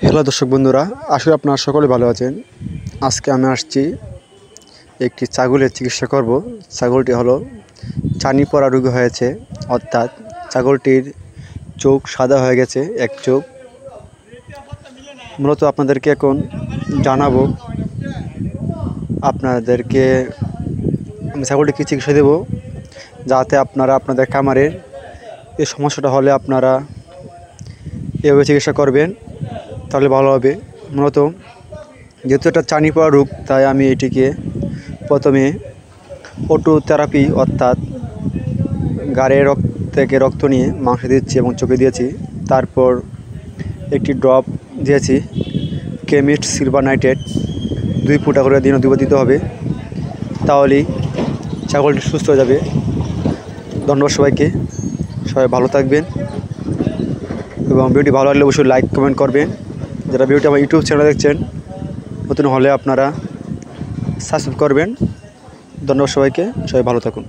Hello দর্শক বন্ধুরা, আসলে আপনারা সকলে ভালো আছেন। আজকে আমি আসছি একটি ছাগলের চিকিৎসা করব। ছাগলটি হলো ছানি পড়া রোগ হয়েছে, অর্থাৎ ছাগলটির চোখ সাদা হয়ে গেছে, এক চোখ। মূলত আপনাদেরকে এখন জানাবো, আপনাদেরকে আমি ছাগলটিকে চিকিৎসা দেব, যাতে আপনারা আপনাদের খামারের এই সমস্যাটা হলে আপনারা এভাবে চিকিৎসা করবেন, তাহলে ভালো হবে। মূলত যেহেতু এটা ছানি পড়া রোগ, তাই আমি এটিকে প্রথমে অটোথেরাপি অর্থাৎ গাড়ের থেকে রক্ত নিয়ে মাংস দিচ্ছি এবং চোখে দিয়েছি। তারপর একটি ড্রপ দিয়েছি কেমিস্ট সিলভার নাইট্রেট, 2 ফুটা করে দিনে 2 বার দিতে হবে, তাহলেই ছাগলটি সুস্থ হয়ে যাবে। ধন্যবাদ সবাইকে, সবাই ভালো থাকবেন এবং ভিডিওটি ভালো লাগলে অবশ্যই লাইক কমেন্ট করবেন। যারা ভিডিওটি আমার ইউটিউব চ্যানেলে দেখছেন, নতুন হলে আপনারা সাবস্ক্রাইব করবেন। ধন্যবাদ সবাইকে, সবাই ভালো থাকুন।